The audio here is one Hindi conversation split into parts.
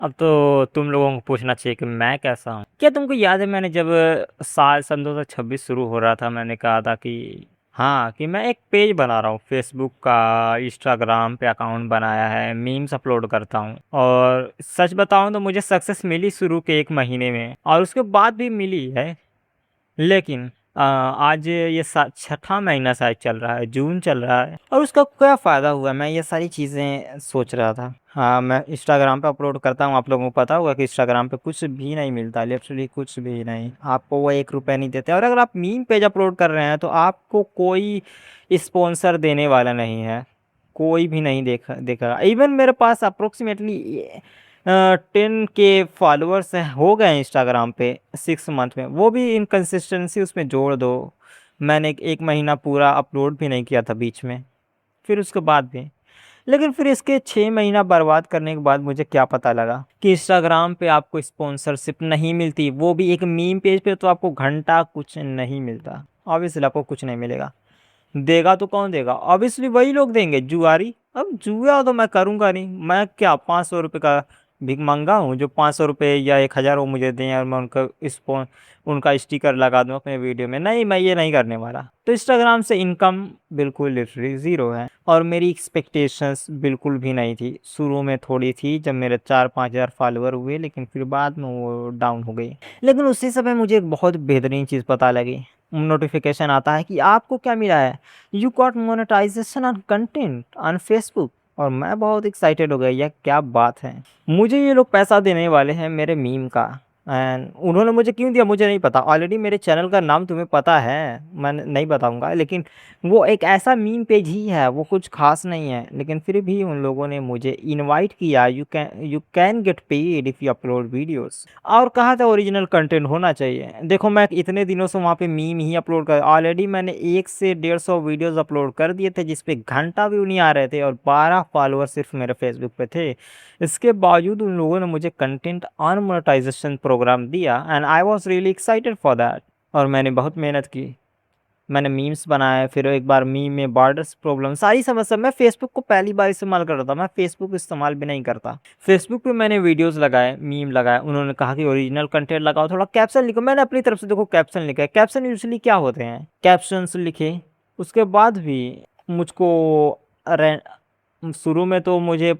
अब तो तुम लोगों को पूछना चाहिए कि मैं कैसा हूँ। क्या तुमको याद है मैंने जब साल सन 2026 शुरू हो रहा था, मैंने कहा था कि हाँ कि मैं एक पेज बना रहा हूँ फेसबुक का, इंस्टाग्राम पे अकाउंट बनाया है, मीम्स अपलोड करता हूँ। और सच बताऊँ तो मुझे सक्सेस मिली शुरू के 1 महीने में, और उसके बाद भी मिली है। लेकिन आज ये छठा महीना शायद चल रहा है, जून चल रहा है, और उसका क्या फ़ायदा हुआ, मैं ये सारी चीज़ें सोच रहा था। हाँ, मैं इंस्टाग्राम पे अपलोड करता हूँ, आप लोगों को पता होगा कि इंस्टाग्राम पे कुछ भी नहीं मिलता, लिटरली कुछ भी नहीं, आपको वो 1 रुपया नहीं देते। और अगर आप मीम पेज अपलोड कर रहे हैं तो आपको कोई स्पॉन्सर देने वाला नहीं है, कोई भी नहीं देखा। इवन मेरे पास अप्रोक्सीमेटली 10K फॉलोअर्स हो गए इंस्टाग्राम पे 6 मंथ में, वो भी इनकंसिस्टेंसी उसमें जोड़ दो। मैंने 1 महीना पूरा अपलोड भी नहीं किया था बीच में, फिर उसके बाद भी। लेकिन फिर इसके 6 महीना बर्बाद करने के बाद मुझे क्या पता लगा कि इंस्टाग्राम पे आपको स्पॉन्सरशिप नहीं मिलती, वो भी एक मीम पेज पे तो आपको घंटा कुछ नहीं मिलता। ऑब्वियसली आपको कुछ नहीं मिलेगा। देगा तो कौन देगा? ऑब्वियसली वही लोग देंगे, जुआरी। अब जुआ तो मैं करूंगा नहीं, मैं क्या 500 रुपये का भिख मंगा हूँ जो 500 रुपये या 1,000 वो मुझे दें और मैं उनका स्टिकर लगा दूँ अपने वीडियो में? नहीं, मैं ये नहीं करने वाला। तो इंस्टाग्राम से इनकम बिल्कुल लिटरली ज़ीरो है, और मेरी एक्सपेक्टेशंस बिल्कुल भी नहीं थी। शुरू में थोड़ी थी जब मेरे 4-5 हज़ार फॉलोअर हुए, लेकिन फिर बाद में वो डाउन हो गई। लेकिन उसी समय मुझे एक बहुत बेहतरीन चीज़ पता लगी। नोटिफिकेशन आता है कि आपको क्या मिला है, you got monetization on content on Facebook. और मैं बहुत एक्साइटेड हो गया, यह क्या बात है, मुझे ये लोग पैसा देने वाले हैं मेरे मीम का। एंड उन्होंने मुझे क्यों दिया मुझे नहीं पता, ऑलरेडी मेरे चैनल का नाम तुम्हें पता है, मैं नहीं बताऊंगा। लेकिन वो एक ऐसा मीम पेज ही है, वो कुछ खास नहीं है, लेकिन फिर भी उन लोगों ने मुझे इनवाइट किया, you can get paid if you upload videos. और कहा था ओरिजिनल कंटेंट होना चाहिए। देखो मैं इतने दिनों से वहाँ पे मीम ही अपलोड कर, ऑलरेडी मैंने 1 से 150 वीडियोस अपलोड कर दिए थे जिस पे घंटा व्यू नहीं आ रहे थे, और 12 फॉलोअर सिर्फ मेरे फेसबुक पे थे। इसके बावजूद उन लोगों ने मुझे कंटेंट ऑन मोनेटाइजेशन प्रोग्राम दिया, and I was really excited for that. और मैंने बहुत मेहनत की, मैंने मीम्स बनाए, फिर एक बार मीम में बॉर्डर्स प्रॉब्लम सारी समस्या। मैं फेसबुक को पहली बार इस्तेमाल कर रहा था, मैं फेसबुक इस्तेमाल भी नहीं करता। फेसबुक पे मैंने वीडियोस लगाए, मीम लगाए, उन्होंने कहा कि ओरिजिनल कंटेंट लगाओ, थोड़ा कैप्शन लिखो। मैंने अपनी तरफ से देखो कैप्शन लिखा है। कैप्शन यूजली क्या होते हैं, कैप्शंस लिखे। उसके बाद भी मुझको शुरू में तो मुझे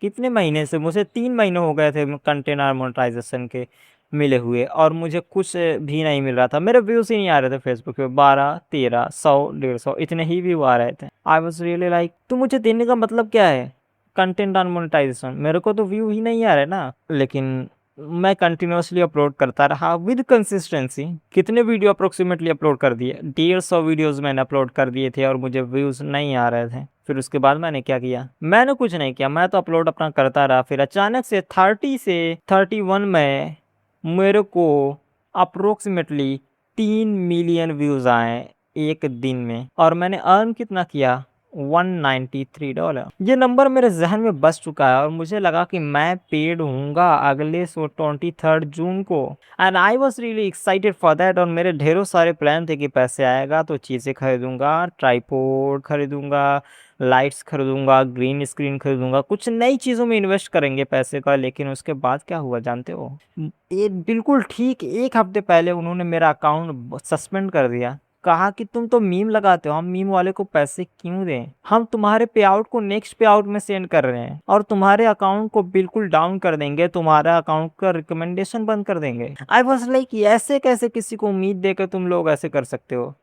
कितने महीने से, मुझे 3 महीने हो गए थे कंटेंट और मोनेटाइजेशन के मिले हुए, और मुझे कुछ भी नहीं मिल रहा था। मेरे व्यूज ही नहीं आ रहे थे फेसबुक पे, 12, 13, 100, 150 इतने ही व्यू आ रहे थे। आई वॉज रियली लाइक, तो मुझे देने का मतलब क्या है कंटेंट ऑन मोनेटाइजेशन, मेरे को तो व्यू ही नहीं आ रहे ना। लेकिन मैं कंटिन्यूअसली अपलोड करता रहा विद कंसिस्टेंसी। कितने वीडियो अप्रोक्सीमेटली अपलोड कर दिए, 150 वीडियोस मैंने अपलोड कर दिए थे, और मुझे व्यूज़ नहीं आ रहे थे। फिर उसके बाद मैंने क्या किया, मैंने कुछ नहीं किया, मैं तो अपलोड अपना करता रहा। फिर अचानक से 30 से 31 में मेरे को अप्रोक्सीमेटली 3 मिलियन व्यूज़ आए एक दिन में, और मैंने अर्न कितना किया, $193। ये नंबर मेरे जहन में बस चुका है, और मुझे लगा कि मैं पेड हूँगा अगले 23 जून को। And I was really excited for that. और मेरे ढेरों सारे प्लान थे कि पैसे आएगा तो चीज़ें खरीदूंगा, ट्राईपोड खरीदूंगा, लाइट्स खरीदूंगा, ग्रीन स्क्रीन खरीदूंगा, कुछ नई चीज़ों में इन्वेस्ट करेंगे पैसे का। लेकिन उसके बाद क्या हुआ जानते हो, ये बिल्कुल ठीक 1 हफ्ते पहले उन्होंने मेरा अकाउंट सस्पेंड कर दिया। कहा कि तुम तो मीम लगाते हो, हम मीम वाले को पैसे क्यों दें, हम तुम्हारे पे आउट को नेक्स्ट पे आउट में सेंड कर रहे हैं, और तुम्हारे अकाउंट को बिल्कुल डाउन कर देंगे, तुम्हारा अकाउंट का रिकमेंडेशन बंद कर देंगे। आई वॉज लाइक, ऐसे कैसे किसी को उम्मीद देकर तुम लोग ऐसे कर सकते हो?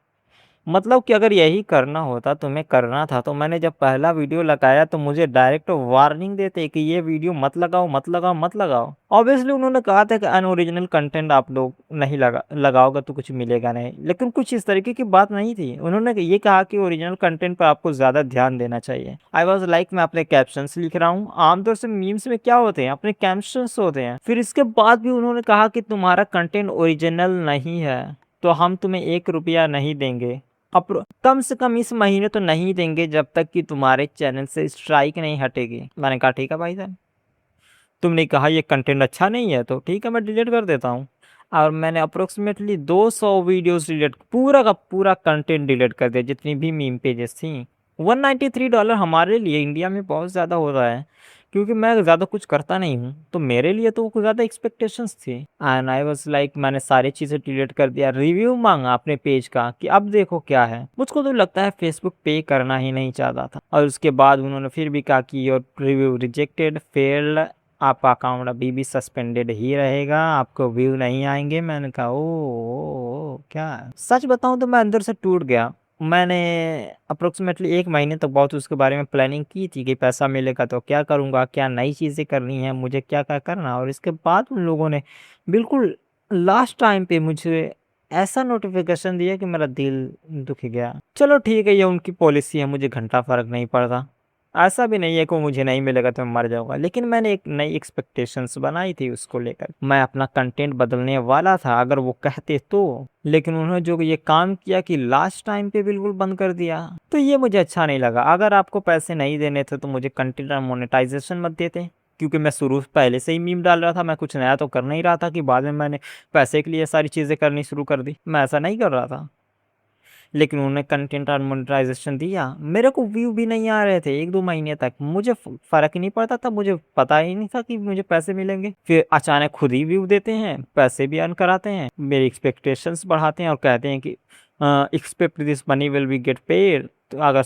मतलब कि अगर यही करना होता, तुम्हें करना था, तो मैंने जब पहला वीडियो लगाया तो मुझे डायरेक्ट वार्निंग देते कि ये वीडियो मत लगाओ, मत लगाओ, मत लगाओ। ऑब्वियसली उन्होंने कहा था कि अनओरिजिनल कंटेंट आप लोग नहीं लगाओगे तो कुछ मिलेगा नहीं, लेकिन कुछ इस तरीके की बात नहीं थी। उन्होंने ये कहा कि ओरिजिनल कंटेंट पर आपको ज़्यादा ध्यान देना चाहिए। आई वॉज लाइक, मैं अपने कैप्शंस लिख रहा हूँ, आमतौर से मीम्स में क्या होते हैं, अपने कैप्शंस होते हैं। फिर इसके बाद भी उन्होंने कहा कि तुम्हारा कंटेंट ओरिजिनल नहीं है तो हम तुम्हें 1 रुपया नहीं देंगे। कम से कम इस महीने तो नहीं देंगे जब तक कि तुम्हारे चैनल से स्ट्राइक नहीं हटेगी। मैंने कहा ठीक है भाई साहब, तुमने कहा ये कंटेंट अच्छा नहीं है तो ठीक है, मैं डिलीट कर देता हूँ। और मैंने अप्रोक्सीमेटली 200 वीडियोस डिलीट, पूरा का पूरा कंटेंट डिलीट कर दिया जितनी भी मीम पेजेस थी। $193 हमारे लिए इंडिया में बहुत ज़्यादा हो रहा है, क्योंकि मैं ज़्यादा कुछ करता नहीं हूँ, तो मेरे लिए तो कुछ ज़्यादा एक्सपेक्टेशंस थी एंड आई वाज़ लाइक मैंने सारी चीज़ें डिलीट कर दिया, रिव्यू माँगा अपने पेज का कि अब देखो क्या है। मुझको तो लगता है फेसबुक पे करना ही नहीं चाहता था और उसके बाद उन्होंने फिर भी कहा कि योर रिव्यू रिजेक्टेड, फेल्ड, आपका अकाउंट अभी भी सस्पेंडेड ही रहेगा, आपको व्यू नहीं आएँगे। मैंने कहा ओह! क्या है? सच बताऊँ तो मैं अंदर से टूट गया। मैंने अप्रोक्सिमेटली 1 महीने तक बहुत उसके बारे में प्लानिंग की थी कि पैसा मिलेगा तो क्या करूँगा, क्या नई चीज़ें करनी है, मुझे क्या-क्या करना है और इसके बाद उन लोगों ने बिल्कुल लास्ट टाइम पे मुझे ऐसा नोटिफ़िकेशन दिया कि मेरा दिल दुख गया। चलो ठीक है, ये उनकी पॉलिसी है, मुझे घंटा फ़र्क नहीं पड़ता। ऐसा भी नहीं है कि मुझे नहीं मिलेगा तो मैं मर जाऊँगा, लेकिन मैंने एक नई एक्सपेक्टेशंस बनाई थी उसको लेकर। मैं अपना कंटेंट बदलने वाला था अगर वो कहते तो, लेकिन उन्होंने जो ये काम किया कि लास्ट टाइम पे बिल्कुल बंद कर दिया, तो ये मुझे अच्छा नहीं लगा। अगर आपको पैसे नहीं देने थे तो मुझे कंटेंट मोनेटाइज़ेशन मत देते, क्योंकि मैं शुरू पहले से ही मीम डाल रहा था, मैं कुछ नया तो कर नहीं रहा था कि बाद में मैंने पैसे के लिए सारी चीज़ें करनी शुरू कर दी, मैं ऐसा नहीं कर रहा था। लेकिन उन्होंने कंटेंट और मोनेटाइज़ेशन दिया। मेरे को व्यू भी नहीं आ रहे थे 1-2 महीने तक। मुझे फ़र्क ही नहीं पड़ता था, मुझे पता ही नहीं था कि मुझे पैसे मिलेंगे। फिर अचानक खुद ही व्यू देते हैं, पैसे भी अर्न कराते हैं, मेरी एक्सपेक्टेशंस बढ़ाते हैं और कहते हैं कि expect this money will be get paid. तो अगर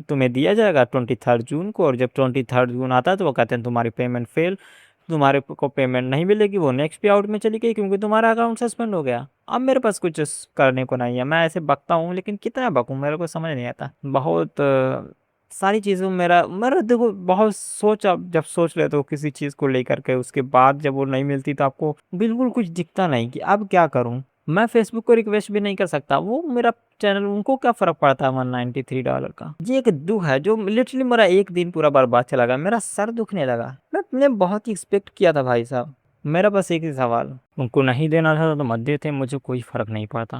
तुम्हें दिया जाएगा 23 जून को और जब 23 जून आता है तो वो कहते हैं तुम्हारी पेमेंट फेल, तुम्हारे को पेमेंट नहीं मिलेगी, वो नेक्स्ट पे आउट में चली गई क्योंकि तुम्हारा अकाउंट सस्पेंड हो गया। अब मेरे पास कुछ करने को नहीं है, मैं ऐसे बकता हूँ लेकिन कितना बकूँ मेरे को समझ नहीं आता। बहुत सारी चीज़ों में मेरा मेरा देखो बहुत सोच, आप जब सोच लेते हो किसी चीज़ को लेकर के उसके बाद जब वो नहीं मिलती तो आपको बिल्कुल कुछ दिखता नहीं कि अब क्या करूँ? मैं फ़ेसबुक को रिक्वेस्ट भी नहीं कर सकता, वो मेरा चैनल उनको क्या फ़र्क पड़ता है $193 का। ये एक दुःख है जो लिटरली मेरा 1 दिन पूरा बर्बाद चला गया, मेरा सर दुखने लगा। मैंने बहुत ही एक्सपेक्ट किया था भाई साहब। मेरा बस एक ही सवाल, उनको नहीं देना था तो मत देते, मुझे कोई फ़र्क नहीं पड़ता।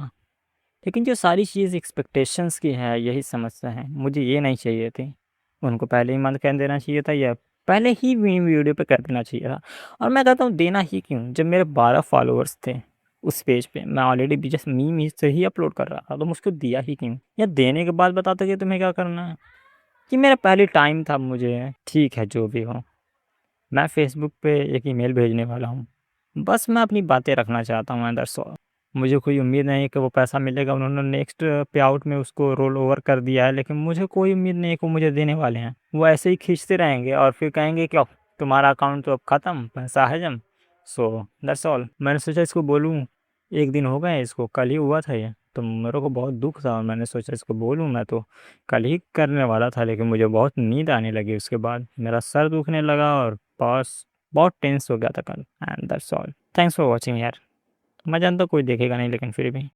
लेकिन जो सारी चीज़ एक्सपेक्टेशंस की है यही समस्या है, मुझे ये नहीं चाहिए थी। उनको पहले ही मना कर देना चाहिए था या पहले ही वीडियो पे कर देना चाहिए था। और मैं कहता हूँ देना ही क्यों? जब मेरे 12 फॉलोअर्स थे उस पेज पे, मैं ऑलरेडी भी जस्ट मीम से ही अपलोड कर रहा था, तो मुझको दिया ही क्यों? या देने के बाद बताता कि तुम्हें क्या करना है? कि मेरा पहले टाइम था, मुझे ठीक है जो भी हो। मैं फ़ेसबुक पे एक ईमेल भेजने वाला हूँ। बस मैं अपनी बातें रखना चाहता हूँ दैट्स ऑल। मुझे कोई उम्मीद नहीं है कि वो पैसा मिलेगा, उन्होंने नेक्स्ट पे आउट में उसको रोल ओवर कर दिया है, लेकिन मुझे कोई उम्मीद नहीं है कि वो मुझे देने वाले हैं। वो ऐसे ही खींचते रहेंगे और फिर कहेंगे कि अब तुम्हारा अकाउंट तो अब ख़त्म, पैसा हजम। So that's all. मैंने सोचा इसको बोलूँ, 1 दिन हो गए इसको, कल ही हुआ था ये, तो मेरे को बहुत दुःख था और मैंने सोचा इसको बोलूँ, मैं तो कल ही करने वाला था, लेकिन मुझे बहुत नींद आने लगी उसके बाद। मेरा सर दुखने लगा और बस बहुत टेंस हो गया था कल and that's all. Thanks for watching यार। मैं जानता हूँ कोई देखेगा नहीं लेकिन फिर भी।